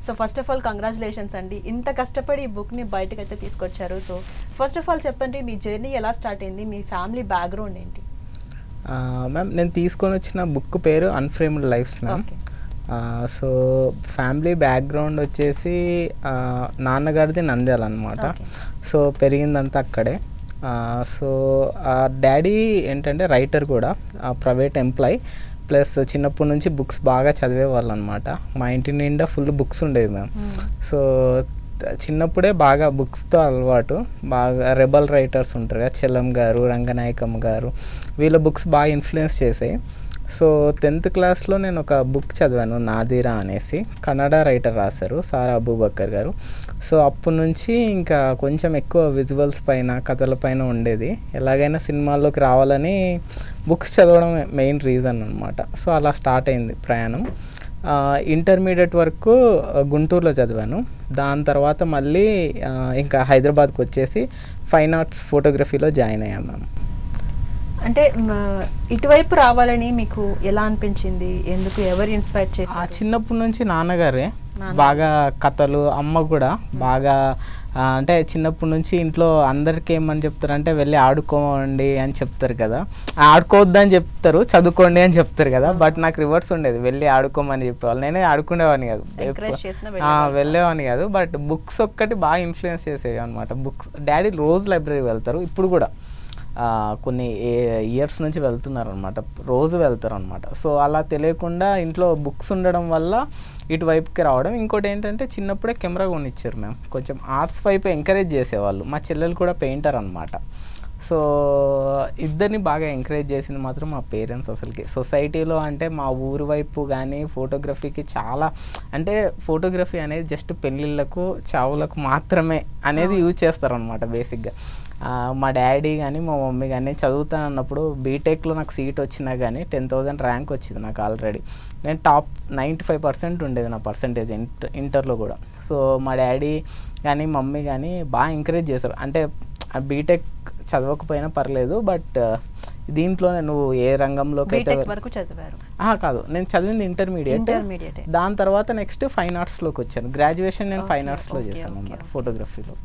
So first of all congratulations అండి, ఇంత కష్టపడి ఈ బుక్ని బయటకైతే తీసుకొచ్చారు. సో ఫస్ట్ ఆఫ్ ఆల్ చెప్పండి, మీ జర్నీ ఎలా స్టార్ట్ అయింది, మీ ఫ్యామిలీ బ్యాక్గ్రౌండ్ ఏంటి? మ్యామ్ నేను తీసుకొని వచ్చిన బుక్ పేరు unframed lives ma'am. So family background వచ్చేసి నాన్నగారిది నంద్యాల అనమాట. సో పెరిగిందంతా అక్కడే. సో డాడీ ఏంటంటే రైటర్ కూడా, ప్రైవేట్ ఎంప్లాయ్, ప్లస్ చిన్నప్పటి నుంచి బుక్స్ బాగా చదివేవాళ్ళు అనమాట. మా ఇంటి నిండా ఫుల్ బుక్స్ ఉండేవి మ్యామ్. సో చిన్నప్పుడే బాగా బుక్స్తో అలవాటు. బాగా రెబల్ రైటర్స్ ఉంటారు కదా, చెల్లం గారు, రంగనాయకమ్మ గారు, వీళ్ళ బుక్స్ బాగా ఇన్ఫ్లుయెన్స్ చేసాయి. సో 10th క్లాస్లో నేను ఒక బుక్ చదివాను, నాదీరా అనేసి. కన్నడ రైటర్ రాశారు, సారా అబూబక్కర్ గారు. సో అప్పటి నుంచి ఇంకా కొంచెం ఎక్కువ విజువల్స్ పైన, కథల పైన ఉండేది. ఎలాగైనా సినిమాల్లోకి రావాలని బుక్స్ చదవడం మెయిన్ రీజన్ అనమాట. సో అలా స్టార్ట్ అయింది ప్రయాణం. ఇంటర్మీడియట్ వరకు గుంటూరులో చదివాను. దాని తర్వాత మళ్ళీ ఇంకా హైదరాబాద్కి వచ్చేసి ఫైన్ ఆర్ట్స్ ఫోటోగ్రఫీలో జాయిన్ అయ్యాను మ్యామ్. అంటే ఇటువైపు రావాలని మీకు ఎలా అనిపించింది? ఎందుకు, ఎవరు ఇన్స్పైర్ చేశారు? చిన్నప్పటి నుంచి నాన్నగారే బాగా కథలు, అమ్మ కూడా బాగా అంటే చిన్నప్పటి నుంచి ఇంట్లో అందరికీ ఏమని చెప్తారంటే వెళ్ళి ఆడుకోండి అని చెప్తారు కదా. ఆడుకోవద్దని చెప్తారు, చదువుకోండి అని చెప్తారు కదా. బట్ నాకు రివర్స్ ఉండేది, వెళ్ళి ఆడుకోమని చెప్పేవాళ్ళు. నేనే ఆడుకునేవాడిని కాదు, వెళ్ళేవాడిని కాదు. బట్ బుక్స్ ఒక్కటి బాగా ఇన్ఫ్లుయెన్స్ చేసేవి అనమాట. బుక్స్ డాడీ రోజు లైబ్రరీ వెళ్తారు, ఇప్పుడు కూడా కొన్ని ఇయర్స్ నుంచి వెళ్తున్నారనమాట, రోజు వెళ్తారనమాట. సో అలా తెలియకుండా ఇంట్లో బుక్స్ ఉండడం వల్ల ఇటువైపుకి రావడం. ఇంకోటి ఏంటంటే చిన్నప్పుడే కెమెరా కొనిచ్చారు మ్యామ్. కొంచెం ఆర్ట్స్ వైపు ఎంకరేజ్ చేసేవాళ్ళు. మా చెల్లెలు కూడా పెయింటర్ అనమాట. సో ఇద్దరిని బాగా ఎంకరేజ్ చేసింది మాత్రం మా పేరెంట్స్. అసలుకి సొసైటీలో అంటే మా ఊరి వైపు కానీ ఫోటోగ్రఫీకి చాలా, అంటే ఫోటోగ్రఫీ అనేది జస్ట్ పెళ్ళిళ్ళకు, చావులకు మాత్రమే అనేది యూజ్ చేస్తారనమాట బేసిక్గా. మా డాడీ కానీ మా మమ్మీ కానీ చదువుతానన్నప్పుడు బీటెక్లో నాకు సీట్ వచ్చినా కానీ 10,000 ర్యాంక్ వచ్చింది నాకు ఆల్రెడీ. నేను టాప్ 95% ఉండేది నా పర్సంటేజ్ ఇంటర్లో కూడా. సో మా డాడీ కానీ మమ్మీ కానీ బాగా ఎంకరేజ్ చేశారు. అంటే బీటెక్ చదవకపోయినా పర్లేదు, బట్ దీంట్లోనే నువ్వు ఏ రంగంలోకి అయితే కాదు, నేను చదివింది ఇంటర్మీడియట్. దాని తర్వాత నెక్స్ట్ ఫైన్ ఆర్ట్స్లోకి వచ్చాను. గ్రాడ్యుయేషన్ నేను ఫైన్ ఆర్ట్స్లో చేశాను అన్నమాట, ఫోటోగ్రఫీలో.